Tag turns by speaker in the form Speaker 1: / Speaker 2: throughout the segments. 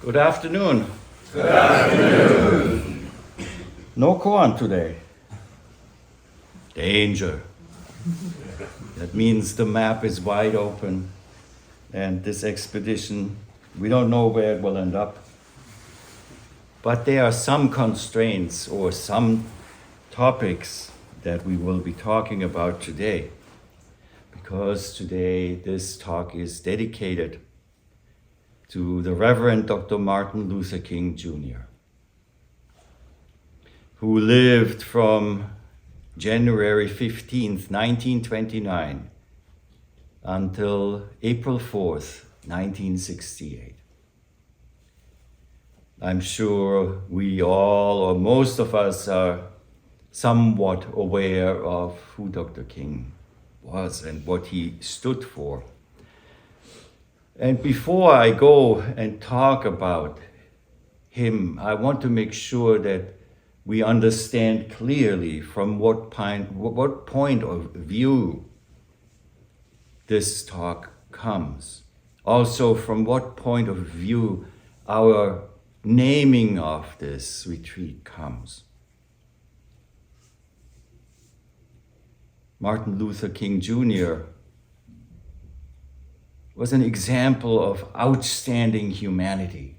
Speaker 1: Good afternoon.
Speaker 2: Good afternoon.
Speaker 1: No koan today. Danger. That means the map is wide open and this expedition, we don't know where it will end up. But there are some constraints or some topics that we will be talking about today. Because today this talk is dedicated to the Reverend Dr. Martin Luther King Jr., who lived from January 15th, 1929 until April 4th, 1968. I'm sure we all, or most of us, are somewhat aware of who Dr. King was and what he stood for. And before I go and talk about him, I want to make sure that we understand clearly from what point of view this talk comes. Also, from what point of view our naming of this retreat comes. Martin Luther King Jr. was an example of outstanding humanity.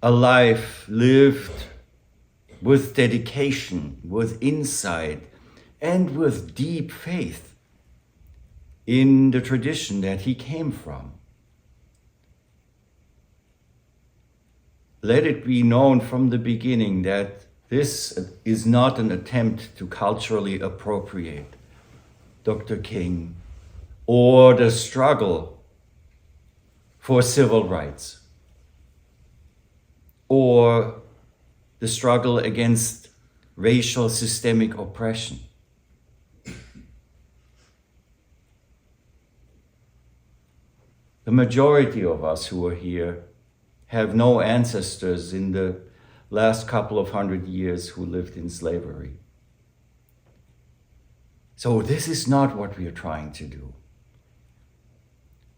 Speaker 1: A life lived with dedication, with insight, and with deep faith in the tradition that he came from. Let it be known from the beginning that this is not an attempt to culturally appropriate Dr. King or the struggle for civil rights or the struggle against racial systemic oppression. The majority of us who are here have no ancestors in the last couple of hundred years who lived in slavery. So this is not what we are trying to do.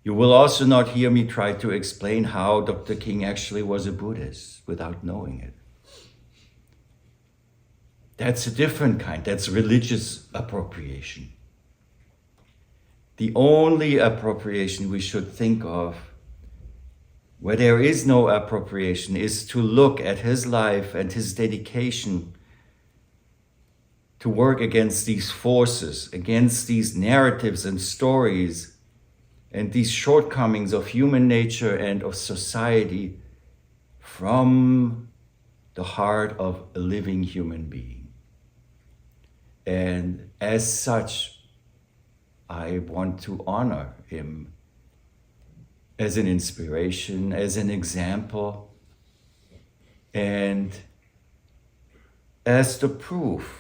Speaker 1: You will also not hear me try to explain how Dr. King actually was a Buddhist without knowing it. That's a different kind, that's religious appropriation. The only appropriation we should think of, where there is no appropriation, is to look at his life and his dedication to work against these forces, against these narratives and stories, and these shortcomings of human nature and of society from the heart of a living human being. And as such, I want to honor him as an inspiration, as an example, and as the proof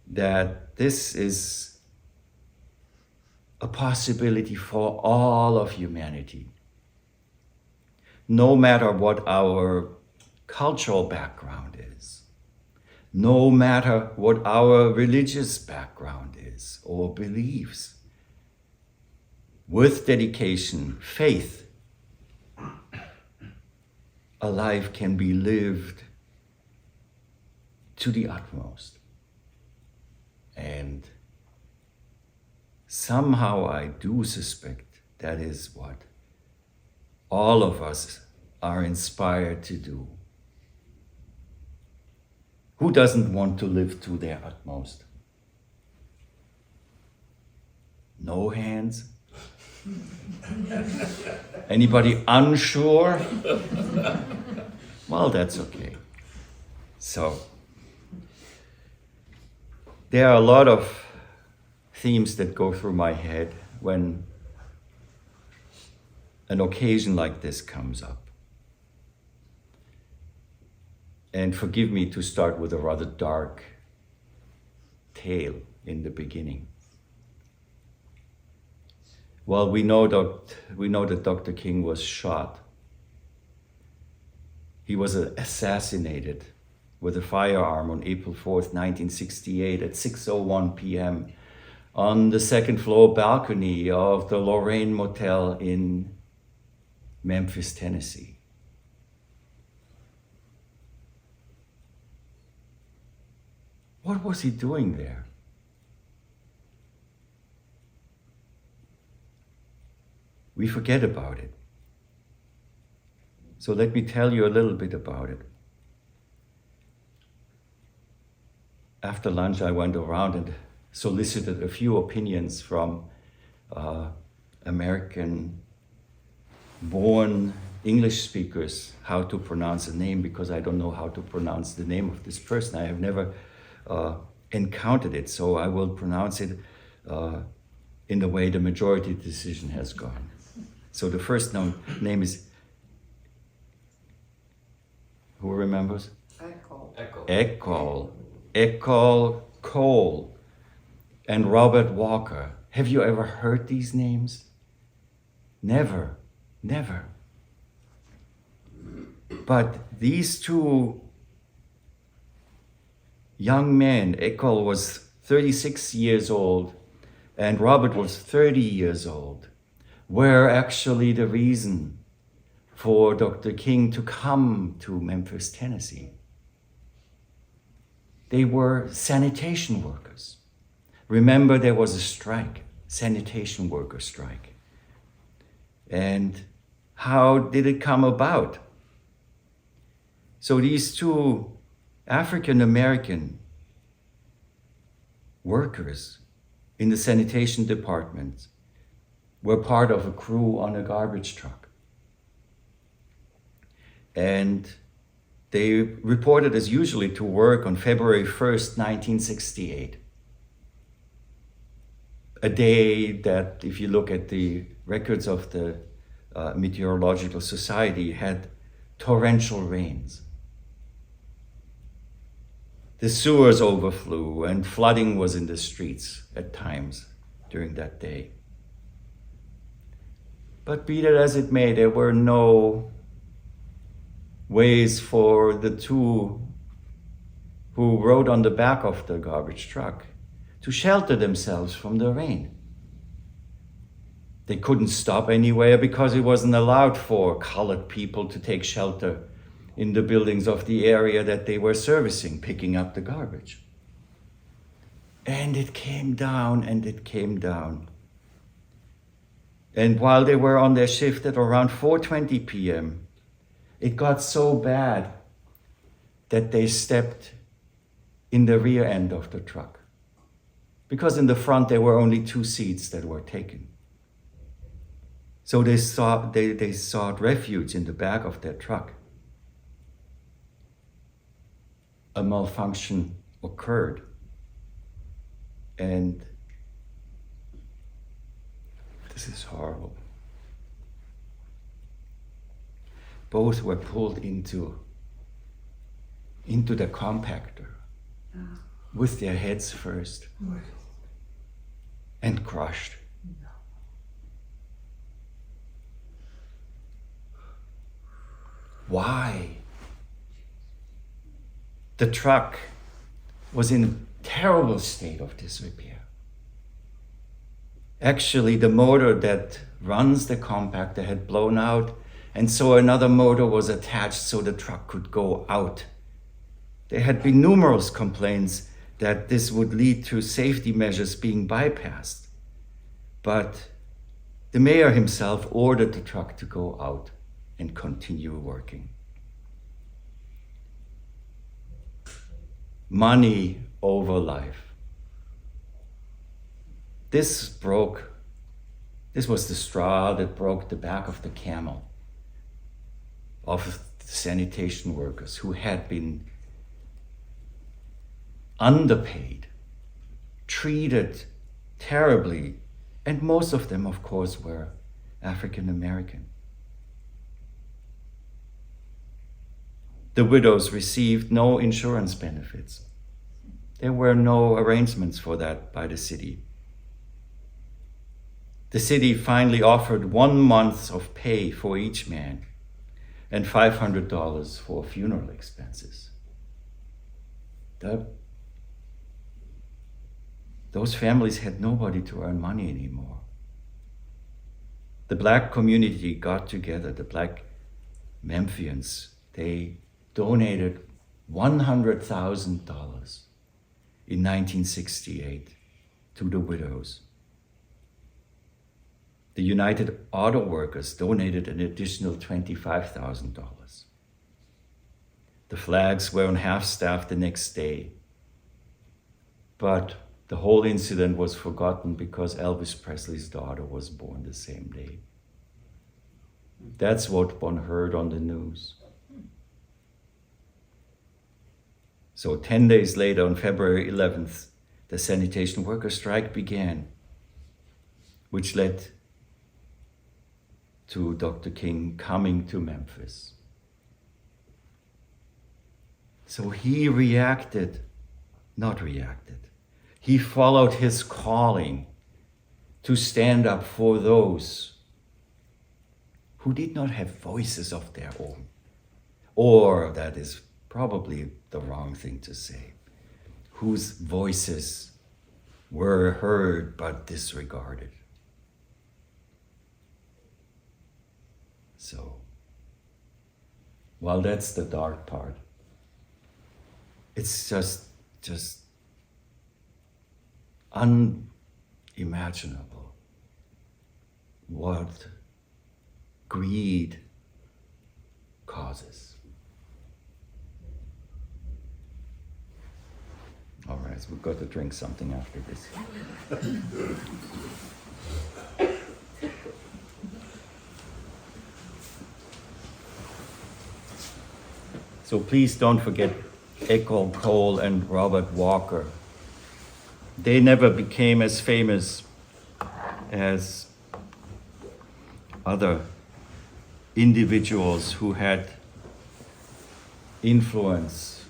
Speaker 1: that this is a possibility for all of humanity. No matter what our cultural background is, no matter what our religious background is or beliefs, with dedication, faith, a life can be lived to the utmost. And somehow I do suspect that is what all of us are inspired to do. Who doesn't want to live to their utmost? No hands? Anybody unsure? Well, that's okay. So, there are a lot of themes that go through my head when an occasion like this comes up. And forgive me to start with a rather dark tale in the beginning. Well, we know that Dr. King was shot. He was assassinated with a firearm on April 4th, 1968 at 6:01 p.m. on the second floor balcony of the Lorraine Motel in Memphis, Tennessee. What was he doing there? We forget about it. So let me tell you a little bit about it. After lunch, I went around and solicited a few opinions from American-born English speakers how to pronounce a name, because I don't know how to pronounce the name of this person. I have never encountered it, so I will pronounce it in the way the majority decision has gone. So the first name is, who remembers? Eckhol Cole and Robert Walker. Have you ever heard these names? Never. But these two young men, Eckhol was 36 years old and Robert was 30 years old, were actually the reason for Dr. King to come to Memphis, Tennessee. They were sanitation workers. Remember, there was a strike, sanitation worker strike. And how did it come about? So these two African-American workers in the sanitation department were part of a crew on a garbage truck. And they reported as usually to work on February 1st, 1968. A day that, if you look at the records of the Meteorological Society, had torrential rains. The sewers overflew and flooding was in the streets at times during that day. But be that as it may, there were no ways for the two who rode on the back of the garbage truck to shelter themselves from the rain. They couldn't stop anywhere because it wasn't allowed for colored people to take shelter in the buildings of the area that they were servicing, picking up the garbage. And it came down and it came down. And while they were on their shift at around 4:20 p.m., it got so bad that they stepped in the rear end of the truck. Because in the front there were only 2 seats that were taken. So they sought refuge in the back of their truck. A malfunction occurred, and this is horrible. Both were pulled into the compactor with their heads first and crushed. Why? The truck was in a terrible state of disrepair. Actually, the motor that runs the compactor had blown out, and so another motor was attached so the truck could go out. There had been numerous complaints that this would lead to safety measures being bypassed. But the mayor himself ordered the truck to go out and continue working. Money over life. This was the straw that broke the back of the camel of the sanitation workers who had been underpaid, treated terribly, and most of them, of course, were African American. The widows received no insurance benefits. There were no arrangements for that by the city. The city finally offered 1 month of pay for each man and $500 for funeral expenses. The those families had nobody to earn money anymore. The black community got together, the black Memphians, they donated $100,000 in 1968 to the widows. The United Auto Workers donated an additional $25,000. The flags were on half-staff the next day, but the whole incident was forgotten because Elvis Presley's daughter was born the same day. That's what one heard on the news. So 10 days later, on February 11th, the sanitation worker strike began, which led to Dr. King coming to Memphis. So he he followed his calling to stand up for those who did not have voices of their own. Or, that is probably the wrong thing to say, whose voices were heard but disregarded. So, while that's the dark part, it's just unimaginable what greed causes. All right, so we've got to drink something after this. So please don't forget Eckhart Tolle and Robert Walker. They never became as famous as other individuals who had influence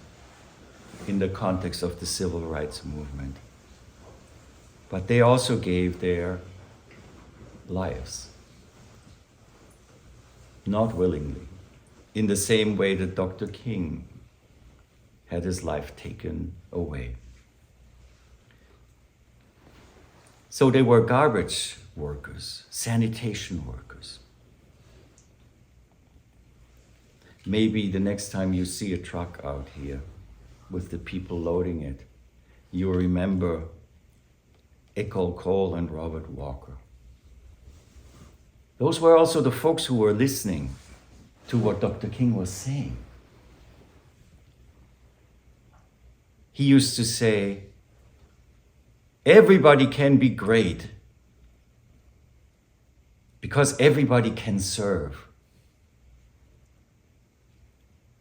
Speaker 1: in the context of the civil rights movement. But they also gave their lives, not willingly, in the same way that Dr. King had his life taken away. So they were garbage workers, sanitation workers. Maybe the next time you see a truck out here with the people loading it, you'll remember Eckhart Tolle and Robert Walker. Those were also the folks who were listening to what Dr. King was saying. He used to say, everybody can be great because everybody can serve.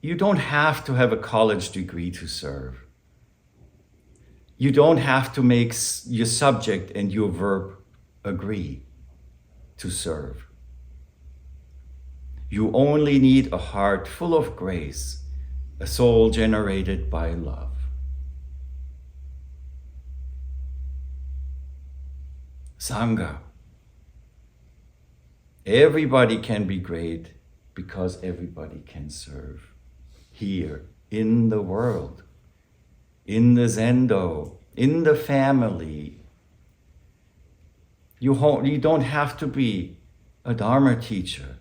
Speaker 1: You don't have to have a college degree to serve. You don't have to make your subject and your verb agree to serve. You only need a heart full of grace, a soul generated by love. Sangha. Everybody can be great because everybody can serve. Here, in the world, in the Zendo, in the family. You don't have to be a Dharma teacher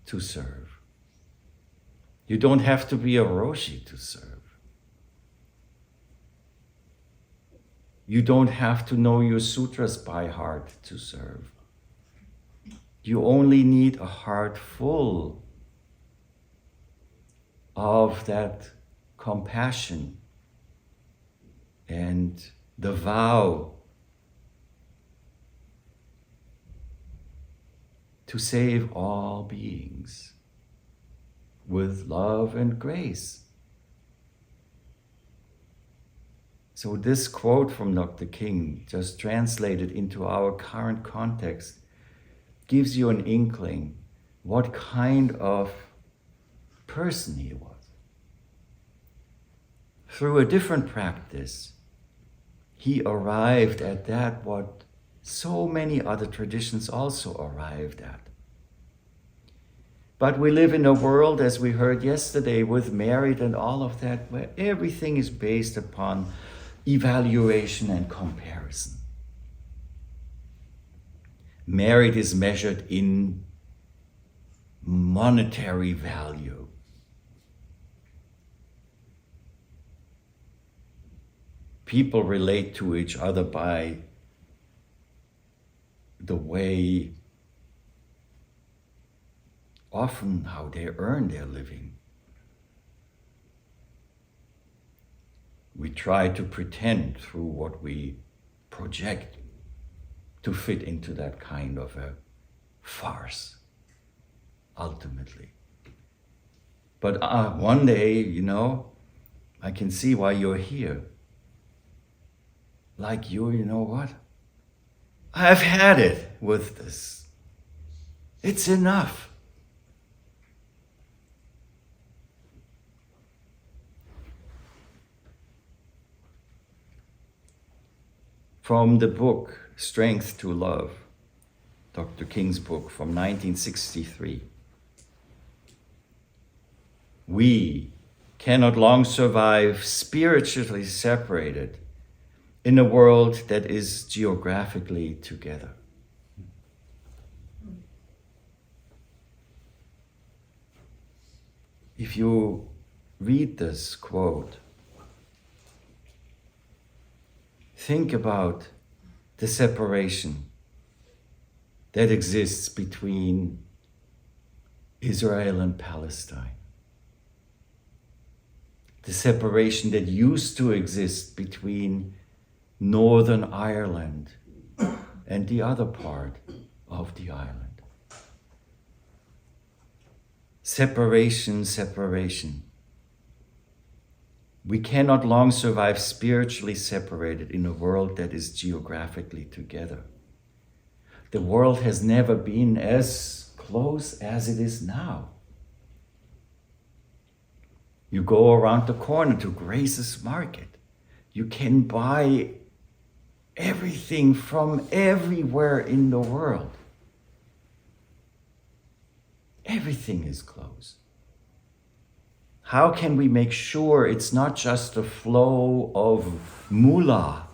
Speaker 1: to serve. You don't have to be a Roshi to serve. You don't have to know your sutras by heart to serve. You only need a heart full of that compassion and the vow to save all beings with love and grace. So this quote from Dr. King, just translated into our current context, gives you an inkling what kind of person he was. Through a different practice, he arrived at that what so many other traditions also arrived at. But we live in a world, as we heard yesterday, with married and all of that, where everything is based upon evaluation and comparison. Merit is measured in monetary value. People relate to each other by the way, often how they earn their living. We try to pretend through what we project to fit into that kind of a farce, ultimately. But one day, I can see why you're here. Like you know what? I've had it with this. It's enough. From the book, Strength to Love, Dr. King's book from 1963. We cannot long survive spiritually separated in a world that is geographically together. If you read this quote, think about the separation that exists between Israel and Palestine. The separation that used to exist between Northern Ireland and the other part of the island. Separation, separation. We cannot long survive spiritually separated in a world that is geographically together. The world has never been as close as it is now. You go around the corner to Grace's Market. You can buy everything from everywhere in the world. Everything is close. How can we make sure it's not just a flow of moolah,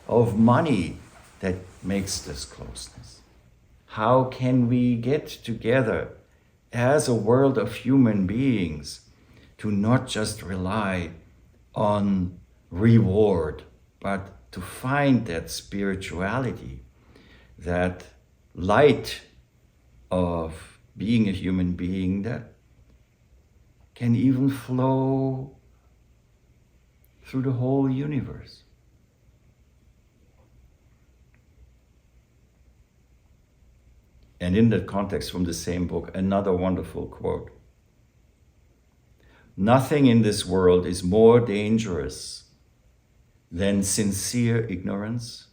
Speaker 1: of money, that makes this closeness? How can we get together as a world of human beings to not just rely on reward, but to find that spirituality, that light of being a human being that can even flow through the whole universe? And in that context, from the same book, another wonderful quote. Nothing in this world is more dangerous than sincere ignorance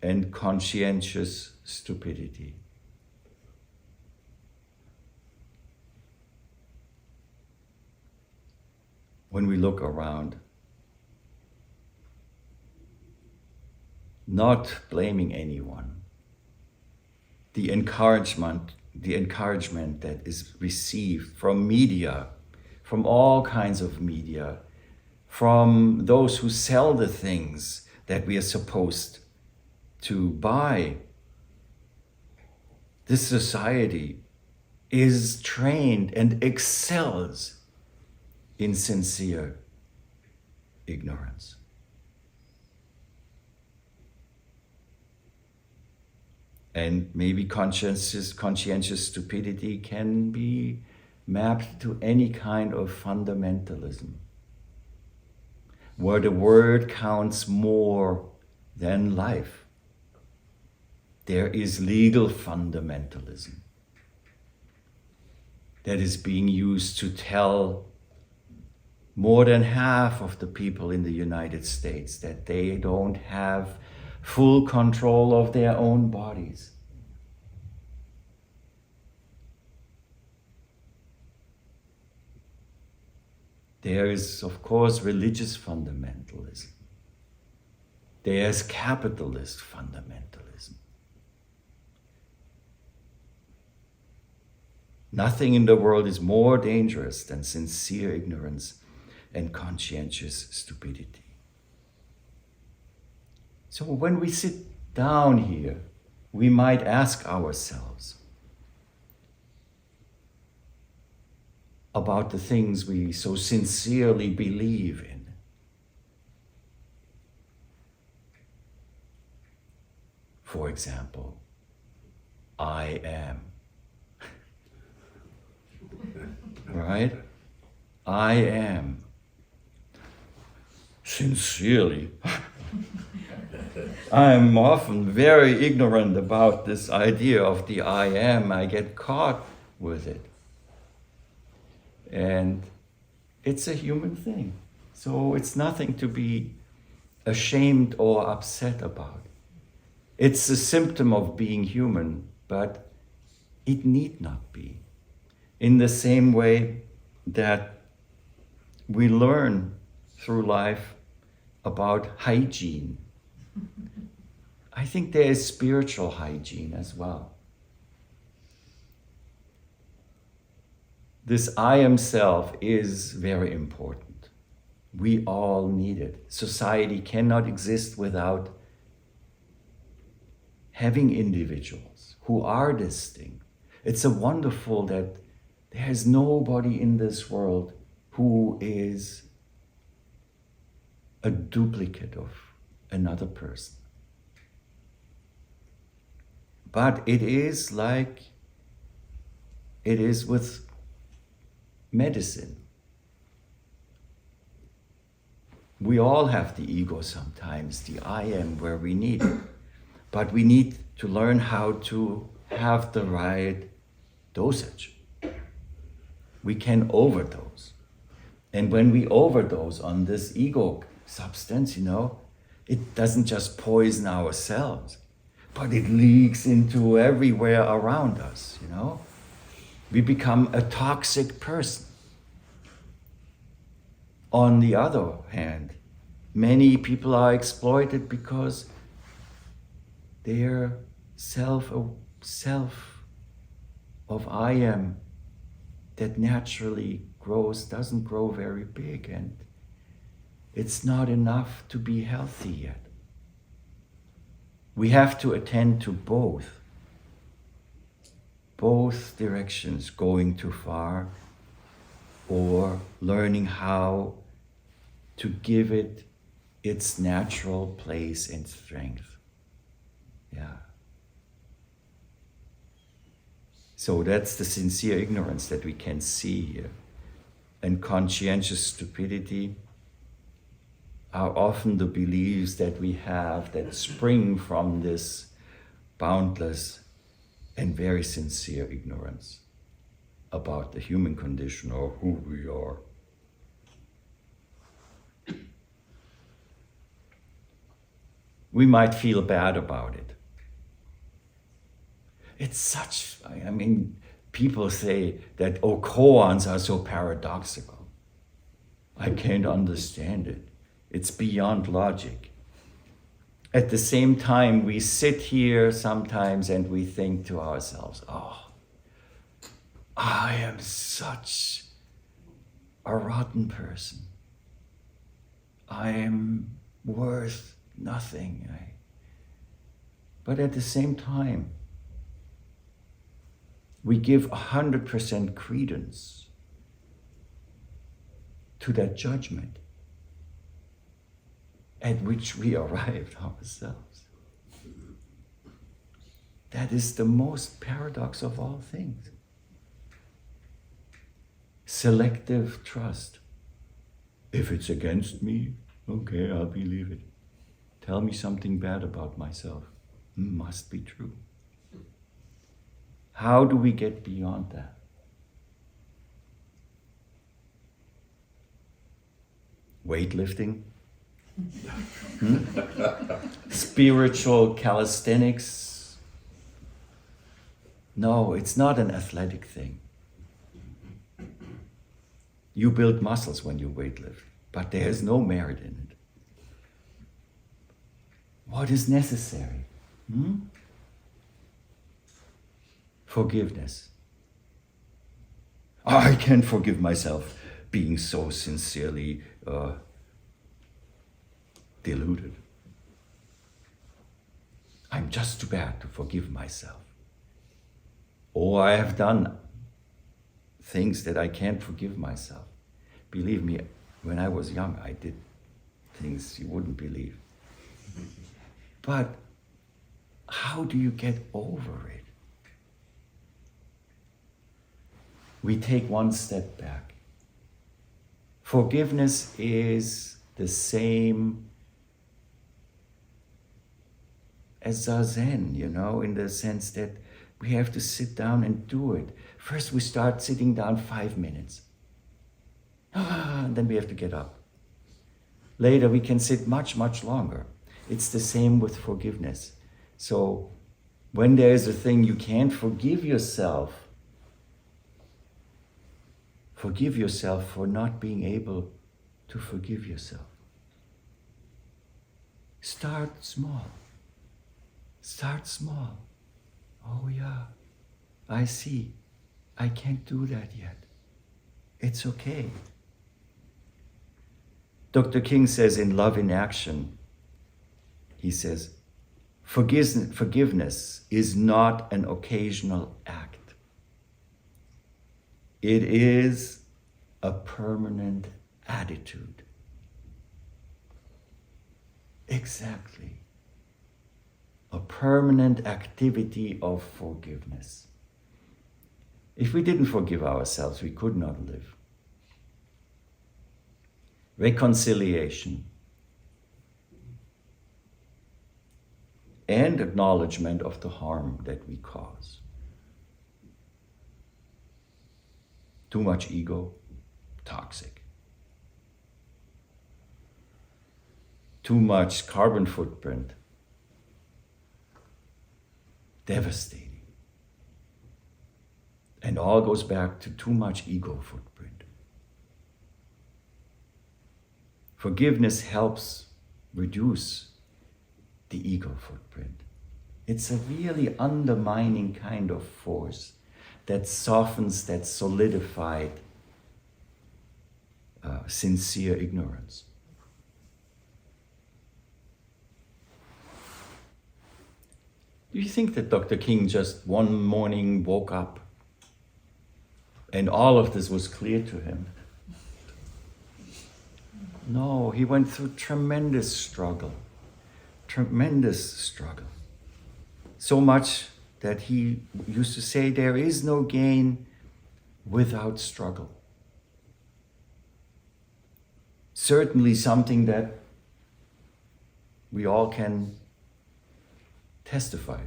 Speaker 1: and conscientious stupidity. When we look around, not blaming anyone, the encouragement that is received from media, from all kinds of media, from those who sell the things that we are supposed to buy. This society is trained and excels in sincere ignorance. And maybe conscientious stupidity can be mapped to any kind of fundamentalism, where the word counts more than life. There is legal fundamentalism that is being used to tell more than half of the people in the United States that they don't have full control of their own bodies. There is, of course, religious fundamentalism. There's capitalist fundamentalism. Nothing in the world is more dangerous than sincere ignorance and conscientious stupidity. So when we sit down here, we might ask ourselves about the things we so sincerely believe in. For example, I am. Right? I am. Sincerely. I'm often very ignorant about this idea of the I am. I get caught with it. And it's a human thing. So it's nothing to be ashamed or upset about. It's a symptom of being human, but it need not be. In the same way that we learn through life about hygiene, I think there is spiritual hygiene as well. This I am self is very important. We all need it. Society cannot exist without having individuals who are distinct. It's a wonderful that there is nobody in this world who is a duplicate of another person. But it is like it is with medicine. We all have the ego sometimes, the I am where we need it. But we need to learn how to have the right dosage. We can overdose. And when we overdose on this ego substance, it doesn't just poison ourselves, but it leaks into everywhere around us, We become a toxic person. On the other hand, many people are exploited because their self of I am that naturally grows doesn't grow very big, and it's not enough to be healthy yet. We have to attend to both directions, going too far or learning how to give it its natural place and strength. Yeah. So that's the sincere ignorance that we can see here. And conscientious stupidity are often the beliefs that we have that spring from this boundless and very sincere ignorance about the human condition or who we are. We might feel bad about it. It's such, people say that, koans are so paradoxical. I can't understand it. It's beyond logic. At the same time, we sit here sometimes and we think to ourselves, I am such a rotten person. I am worth nothing. But at the same time, we give 100% credence to that judgment at which we arrived ourselves. That is the most paradox of all things. Selective trust. If it's against me, okay, I'll believe it. Tell me something bad about myself. Must be true. How do we get beyond that? Weightlifting? Spiritual calisthenics? No, it's not an athletic thing. You build muscles when you weightlift, but there is no merit in it. What is necessary? Forgiveness. I can't forgive myself being so sincerely deluded. I'm just too bad to forgive myself. Or I have done things that I can't forgive myself. Believe me, when I was young, I did things you wouldn't believe. But how do you get over it? We take one step back. Forgiveness is the same as Zazen, in the sense that we have to sit down and do it. First we start sitting down 5 minutes. And then we have to get up. Later we can sit much, much longer. It's the same with forgiveness. So when there is a thing you can't forgive yourself for not being able to forgive yourself. Start small. Start small. Oh yeah, I see. I can't do that yet. It's okay. Dr. King says in Love in Action, he says, forgiveness is not an occasional act. It is a permanent attitude. Exactly. A permanent activity of forgiveness. If we didn't forgive ourselves, we could not live. Reconciliation and acknowledgement of the harm that we cause. Too much ego, toxic. Too much carbon footprint, devastating. And all goes back to too much ego footprint. Forgiveness helps reduce the ego footprint. It's a really undermining kind of force that softens that solidified sincere ignorance. Do you think that Dr. King just one morning woke up and all of this was clear to him? No, he went through tremendous struggle. So much that he used to say, there is no gain without struggle. Certainly something that we all can testify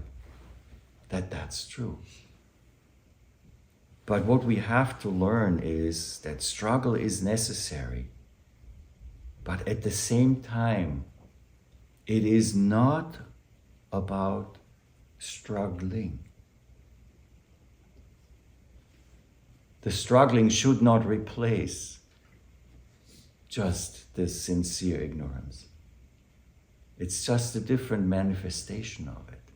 Speaker 1: that that's true. But what we have to learn is that struggle is necessary. But at the same time, it is not about struggling. The struggling should not replace just the sincere ignorance. It's just a different manifestation of it.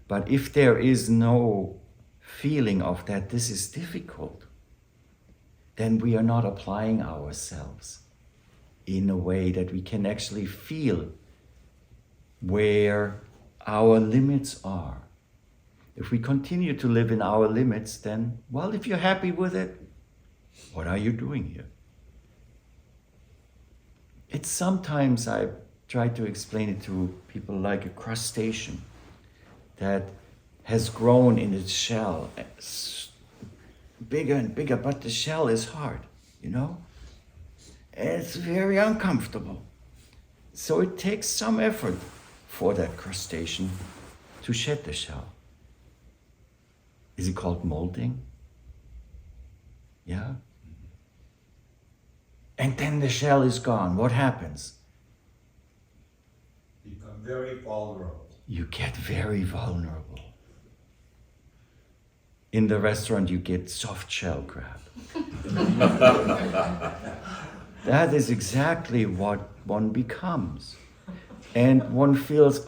Speaker 1: But if there is no feeling of that this is difficult, then we are not applying ourselves in a way that we can actually feel where our limits are. If we continue to live in our limits, then, well, if you're happy with it, what are you doing here? It's sometimes I try to explain it to people like a crustacean that has grown in its shell, bigger and bigger, but the shell is hard, And it's very uncomfortable. So it takes some effort for that crustacean to shed the shell. Is it called molting? Yeah? And then the shell is gone. What happens?
Speaker 2: Become very vulnerable.
Speaker 1: You get very vulnerable. In the restaurant, you get soft shell crab. That is exactly what one becomes. And one feels,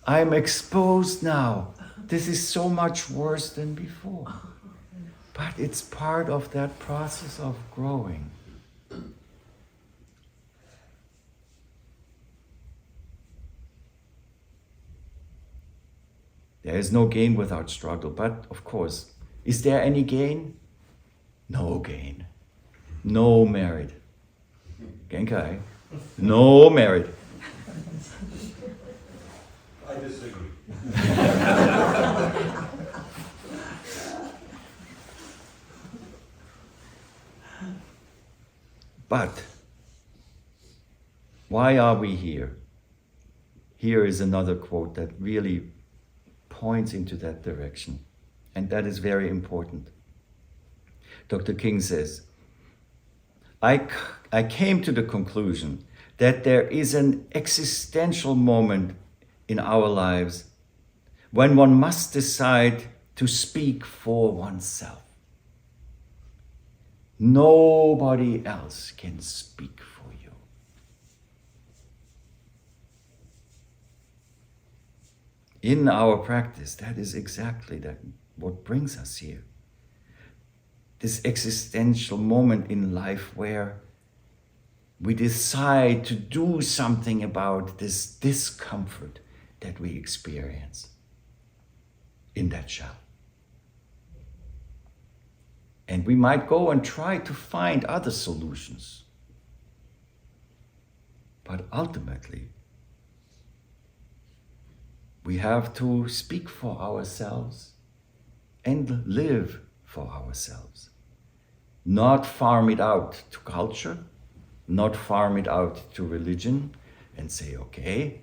Speaker 1: I'm exposed now. This is so much worse than before. But it's part of that process of growing. There is no gain without struggle. But of course, is there any gain? No gain. No merit. Genkai. No merit.
Speaker 2: I disagree.
Speaker 1: But why are we here? Here is another quote that really points into that direction. And that is very important. Dr. King says, I came to the conclusion that there is an existential moment in our lives when one must decide to speak for oneself. Nobody else can speak for you. In our practice, that is exactly what brings us here. This existential moment in life where we decide to do something about this discomfort that we experience in that shell. And we might go and try to find other solutions. But ultimately, we have to speak for ourselves and live for ourselves. Not farm it out to culture, not farm it out to religion and say, okay,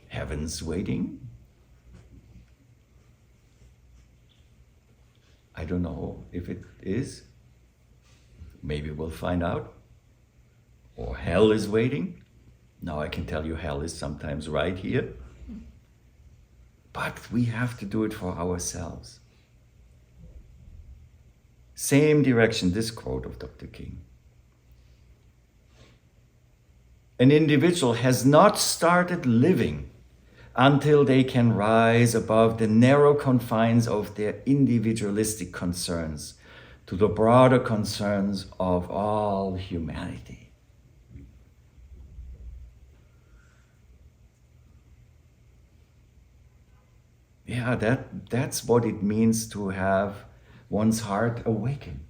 Speaker 1: heaven's waiting. I don't know if it is. Maybe we'll find out. Or hell is waiting. Now I can tell you hell is sometimes right here. But we have to do it for ourselves. Same direction, this quote of Dr. King. An individual has not started living until they can rise above the narrow confines of their individualistic concerns to the broader concerns of all humanity. Yeah, that's what it means to have one's heart awaken.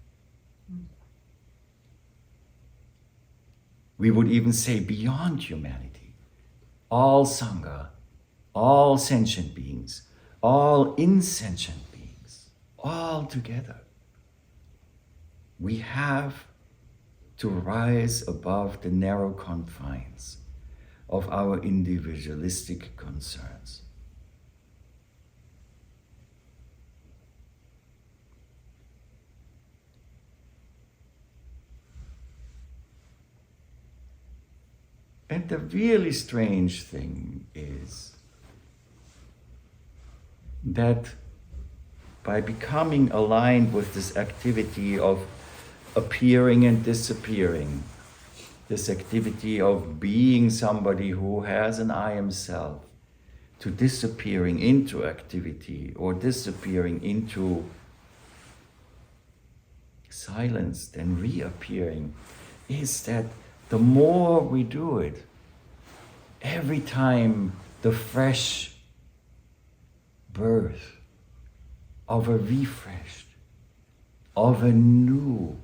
Speaker 1: We would even say beyond humanity, all Sangha, all sentient beings, all insentient beings, all together. We have to rise above the narrow confines of our individualistic concerns. And the really strange thing is that by becoming aligned with this activity of appearing and disappearing, this activity of being somebody who has an I am self, to disappearing into activity or disappearing into silence, then reappearing, is that the more we do it, every time the fresh birth of a refreshed, of a new,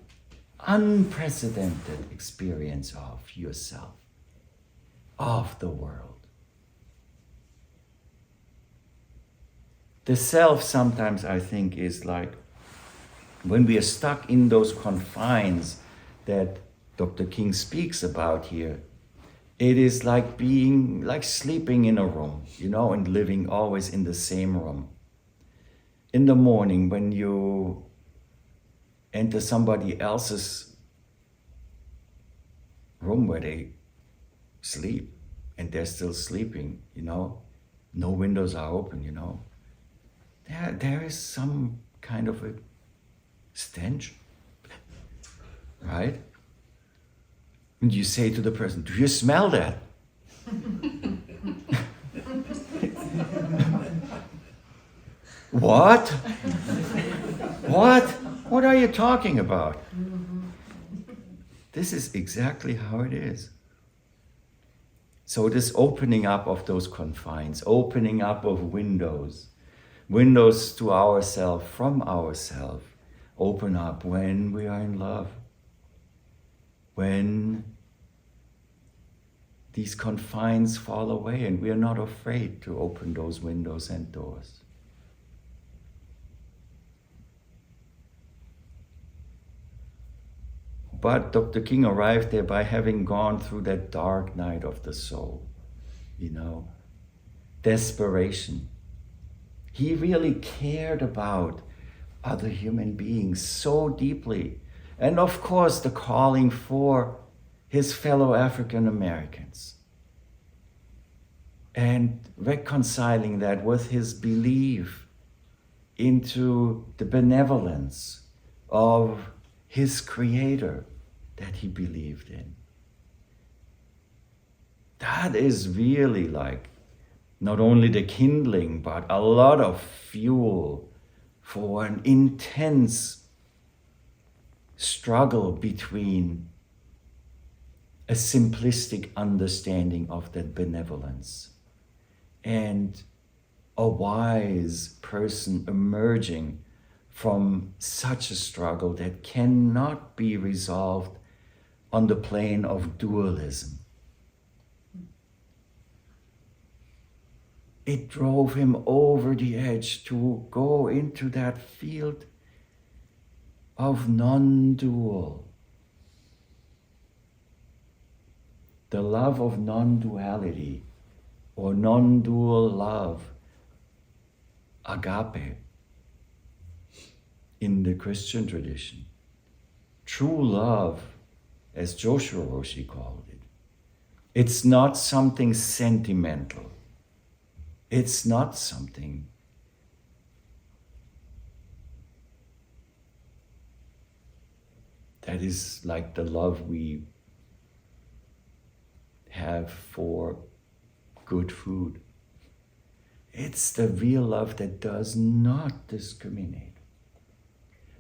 Speaker 1: unprecedented experience of yourself, of the world. The self sometimes, I think, is like when we are stuck in those confines that Dr. King speaks about here, it is like sleeping in a room, and living always in the same room. In the morning, when you enter somebody else's room where they sleep and they're still sleeping, no windows are open, there is some kind of a stench, right? And you say to the person, do you smell that? What? What? What are you talking about? This is exactly how it is. So this opening up of those confines, opening up of windows, Windows to ourself, from ourself, open up when we are in love. When these confines fall away and we are not afraid to open those windows and doors. But Dr. King arrived there by having gone through that dark night of the soul, desperation. He really cared about other human beings so deeply. And of course, the calling for his fellow African Americans. And reconciling that with his belief into the benevolence of his creator that he believed in. That is really like not only the kindling, but a lot of fuel for an intense struggle between a simplistic understanding of that benevolence and a wise person emerging from such a struggle that cannot be resolved on the plane of dualism. It drove him over the edge to go into that field of non-dual. The love of non-duality or non-dual love, agape, in the Christian tradition. True love, as Joshua Roshi called it, it's not something sentimental. It's not something that is like the love we have for good food. It's the real love that does not discriminate.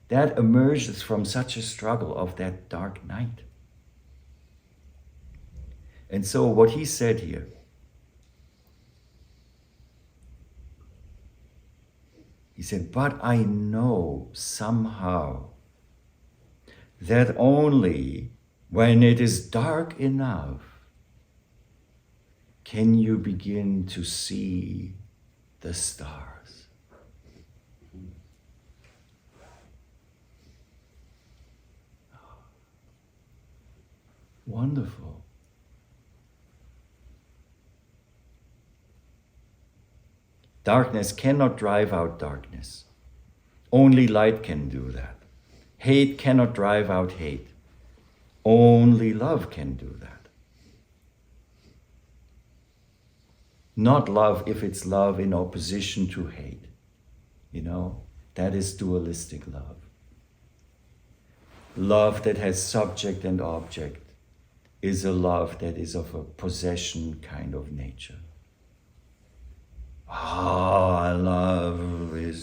Speaker 1: That emerges from such a struggle of that dark night. And so what he said here, he said, but I know somehow that only when it is dark enough can you begin to see the stars. Wonderful. Darkness cannot drive out darkness. Only light can do that. Hate cannot drive out hate. Only love can do that. Not love if it's love in opposition to hate. That is dualistic love. Love that has subject and object is a love that is of a possession kind of nature. I love you,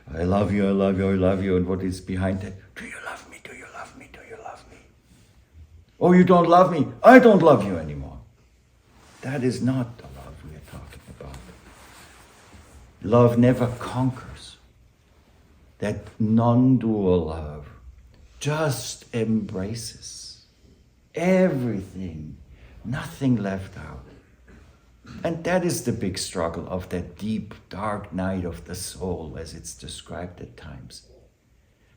Speaker 1: I love you, I love you. And what is behind that? Do you love me? Do you love me? Do you love me? Oh, you don't love me? I don't love you anymore. That is not the love we are talking about. Love never conquers. That non-dual love just embraces everything, nothing left out. And that is the big struggle of that deep, dark night of the soul, as it's described at times.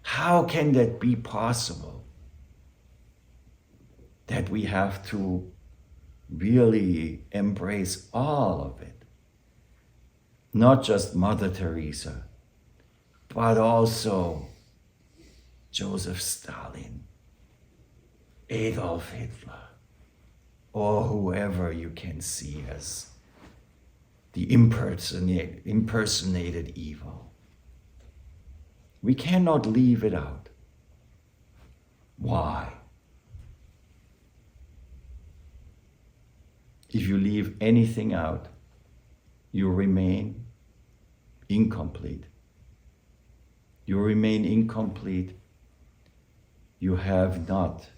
Speaker 1: How can that be possible? That we have to really embrace all of it. Not just Mother Teresa, but also Joseph Stalin, Adolf Hitler, or whoever you can see as the impersonated evil. We cannot leave it out. Why? If you leave anything out, you remain incomplete. You remain incomplete. You have not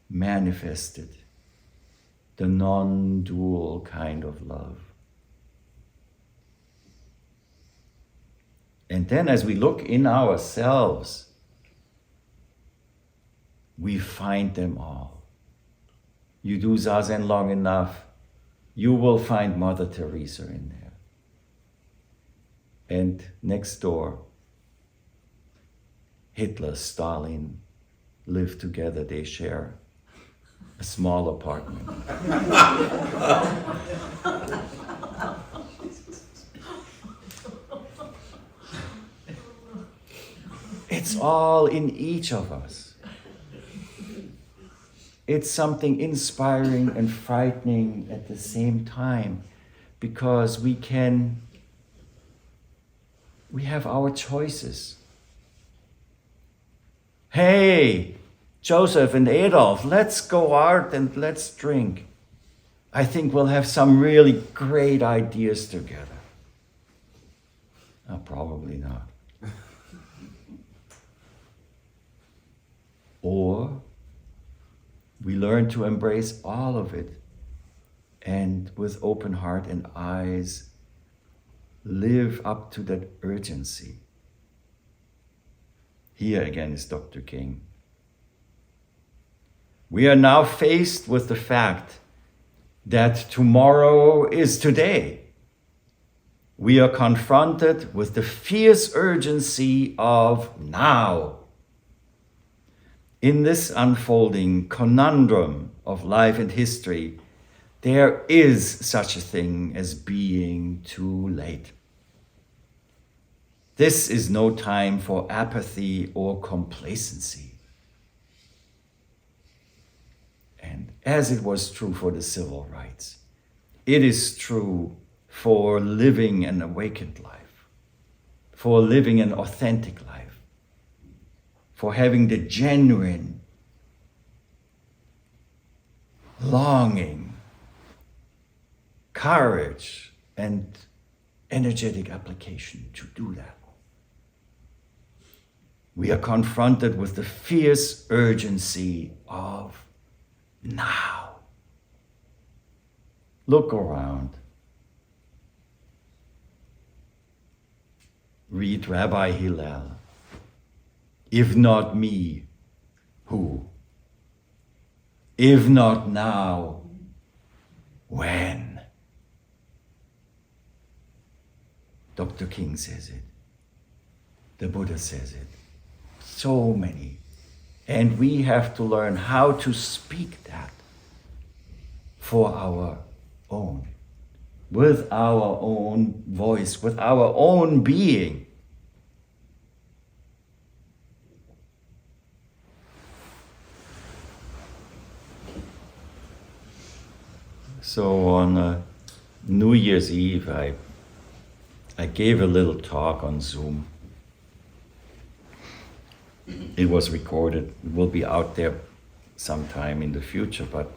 Speaker 1: manifested the non-dual kind of love. And then as we look in ourselves, we find them all. You do Zazen long enough, you will find Mother Teresa in there. And next door, Hitler, Stalin live together, they share a small apartment. It's all in each of us. It's something inspiring and frightening at the same time, because we have our choices. Hey, Joseph and Adolf, let's go out and let's drink. I think we'll have some really great ideas together. Probably not. Or we learn to embrace all of it and with open heart and eyes live up to that urgency. Here again is Dr. King. We are now faced with the fact that tomorrow is today. We are confronted with the fierce urgency of now. In this unfolding conundrum of life and history, there is such a thing as being too late. This is no time for apathy or complacency. And as it was true for the civil rights, it is true for living an awakened life, for living an authentic life, for having the genuine longing, courage, and energetic application to do that. We are confronted with the fierce urgency of now. Look around. Read Rabbi Hillel. If not me, who? If not now, when? Dr. King says it. The Buddha says it. So many. And we have to learn how to speak that for our own, with our own voice, with our own being. So on New Year's Eve, I gave a little talk on Zoom. It was recorded. It will be out there sometime in the future, but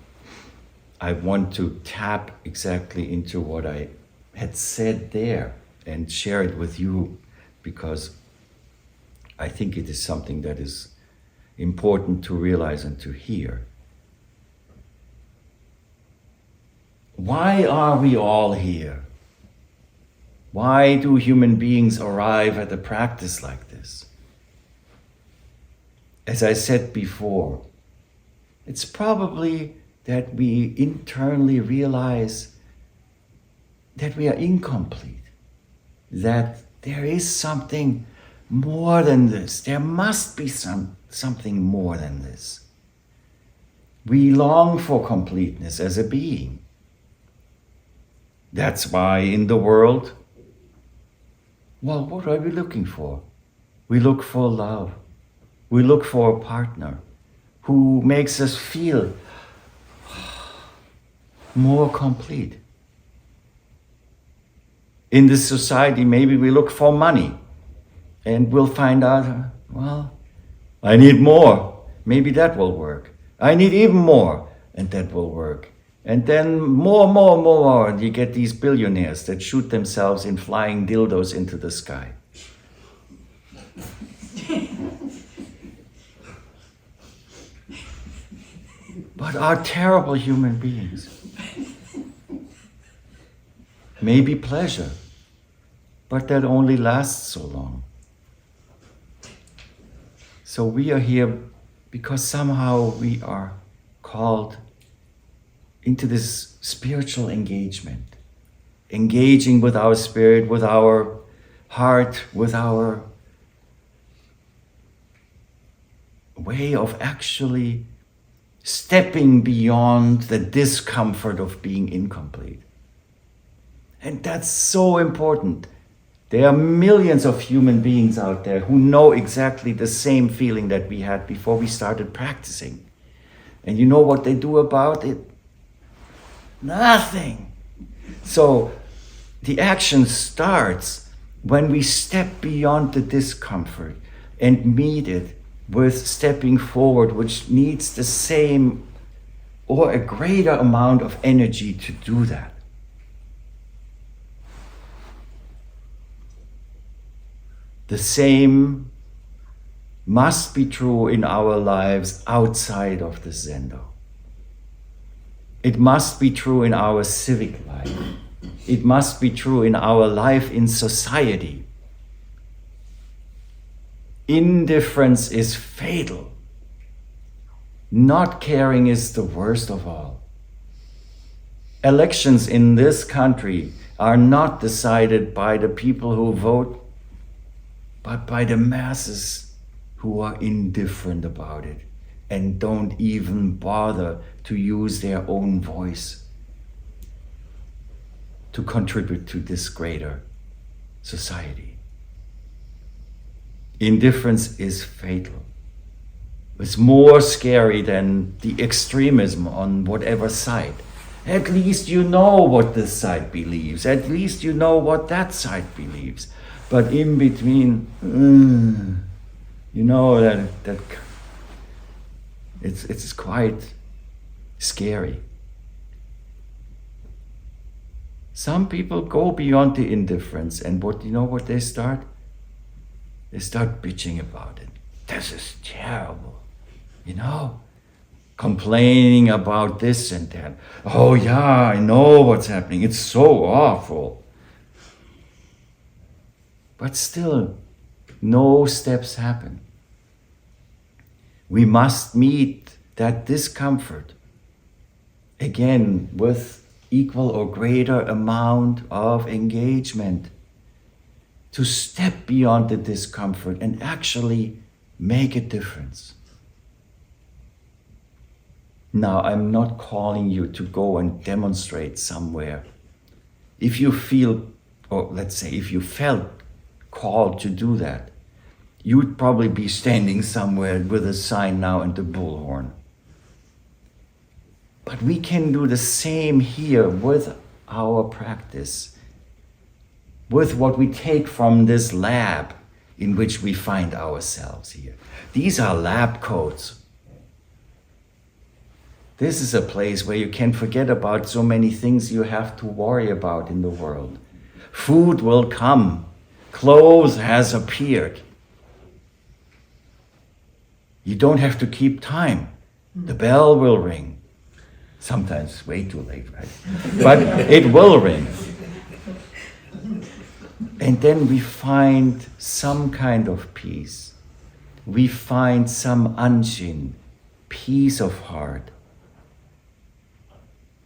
Speaker 1: I want to tap exactly into what I had said there and share it with you, because I think it is something that is important to realize and to hear. Why are we all here? Why do human beings arrive at a practice like this? As I said before, it's probably that we internally realize that we are incomplete, that there is something more than this. There must be something more than this. We long for completeness as a being. That's why in the world, well, what are we looking for? We look for love. We look for a partner who makes us feel more complete. In this society, maybe we look for money and we'll find out, well, I need more. Maybe that will work. I need even more, and that will work. And then more, and you get these billionaires that shoot themselves in flying dildos into the sky. But are terrible human beings. Maybe pleasure. But that only lasts so long. So we are here because somehow we are called into this spiritual engagement. Engaging with our spirit, with our heart, with our way of actually stepping beyond the discomfort of being incomplete. And that's so important. There are millions of human beings out there who know exactly the same feeling that we had before we started practicing. And you know what they do about it? Nothing. So the action starts when we step beyond the discomfort and meet it with stepping forward, which needs the same or a greater amount of energy to do that. The same must be true in our lives outside of the Zendo. It must be true in our civic life. It must be true in our life in society. Indifference is fatal. Not caring is the worst of all. Elections in this country are not decided by the people who vote, but by the masses who are indifferent about it and don't even bother to use their own voice to contribute to this greater society. Indifference is fatal. It's more scary than the extremism on whatever side. At least you know what this side believes. At least you know what that side believes. But in between, you know that it's quite scary. Some people go beyond the indifference, and what they start? They start bitching about it. This is terrible, complaining about this and that. Oh yeah, I know what's happening. It's so awful. But still, no steps happen. We must meet that discomfort again with equal or greater amount of engagement to step beyond the discomfort and actually make a difference. Now, I'm not calling you to go and demonstrate somewhere. If you feel, or let's say if you felt called to do that, you'd probably be standing somewhere with a sign now and the bullhorn. But we can do the same here with our practice, with what we take from this lab in which we find ourselves here. These are lab coats. This is a place where you can forget about so many things you have to worry about in the world. Food will come. Clothes has appeared. You don't have to keep time. The bell will ring. Sometimes way too late, right? But it will ring. And then we find some kind of peace. We find some anshin, peace of heart.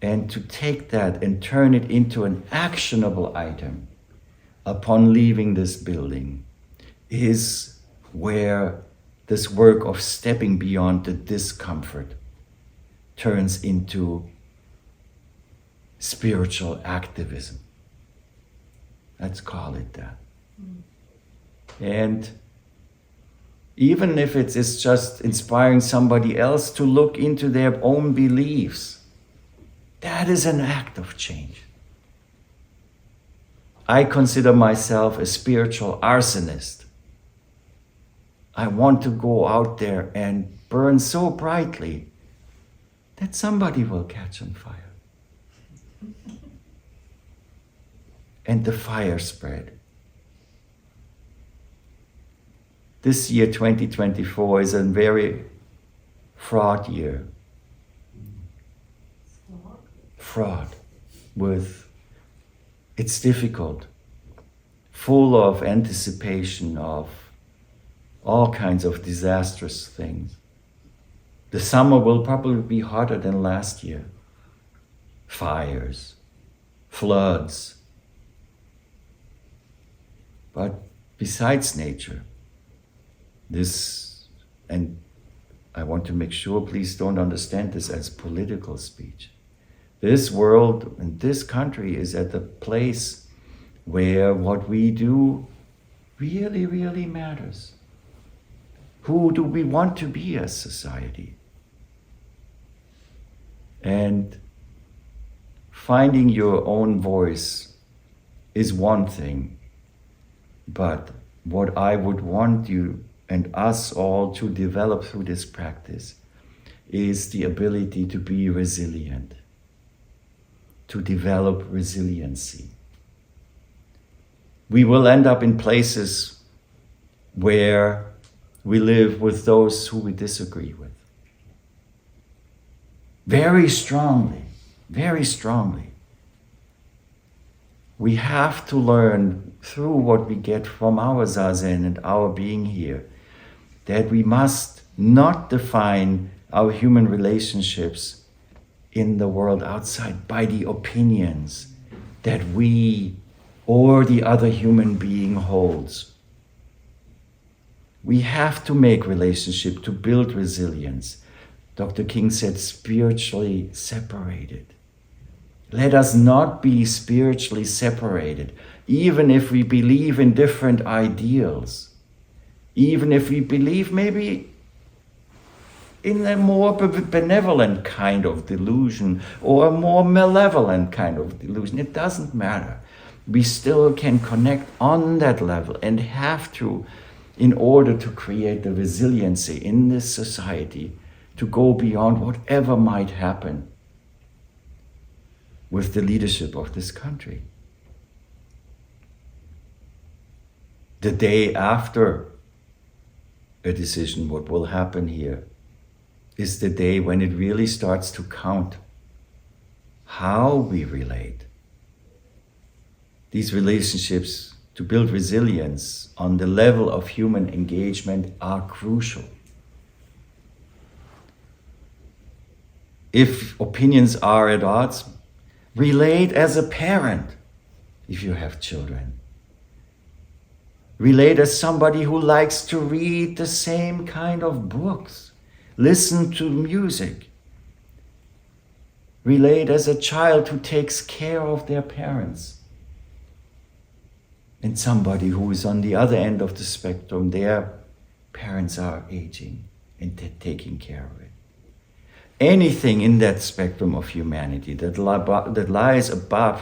Speaker 1: And to take that and turn it into an actionable item upon leaving this building is where this work of stepping beyond the discomfort turns into spiritual activism. Let's call it that. And even if it is just inspiring somebody else to look into their own beliefs, that is an act of change. I consider myself a spiritual arsonist. I want to go out there and burn so brightly that somebody will catch on fire. And the fire spread. This year, 2024, is a very fraught year. Fraught with, it's difficult full of anticipation of all kinds of disastrous things. The summer will probably be hotter than last year. Fires, floods. But besides nature, this, and I want to make sure, please don't understand this as political speech. This world and this country is at the place where what we do really, really matters. Who do we want to be as society? And finding your own voice is one thing, but what I would want you and us all to develop through this practice is the ability to be resilient, to develop resiliency. We will end up in places where we live with those who we disagree with. Very strongly, very strongly. We have to learn through what we get from our Zazen and our being here that we must not define our human relationships in the world outside by the opinions that we or the other human being holds. We have to make relationship to build resilience. Dr. King said, spiritually separated. Let us not be spiritually separated, even if we believe in different ideals, even if we believe maybe in a more benevolent kind of delusion or a more malevolent kind of delusion. It doesn't matter. We still can connect on that level and have to, in order to create the resiliency in this society, to go beyond whatever might happen with the leadership of this country. The day after a decision, what will happen here, is the day when it really starts to count how we relate. These relationships to build resilience on the level of human engagement are crucial. If opinions are at odds, relate as a parent if you have children. Relate as somebody who likes to read the same kind of books, listen to music. Relate as a child who takes care of their parents. And somebody who is on the other end of the spectrum, their parents are aging and they're taking care of it. Anything in that spectrum of humanity that lies above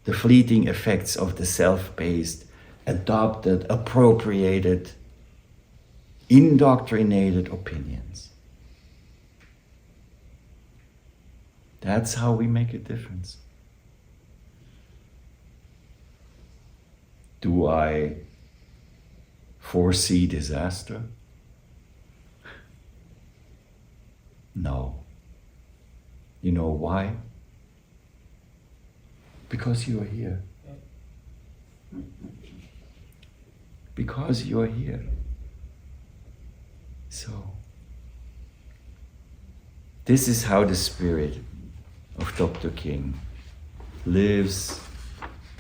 Speaker 1: the fleeting effects of the self-based, adopted, appropriated, indoctrinated opinions. That's how we make a difference. Do I foresee disaster? No. You know why? Because you are here. Because you are here. So, this is how the spirit of Dr. King lives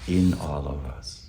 Speaker 1: in all of us.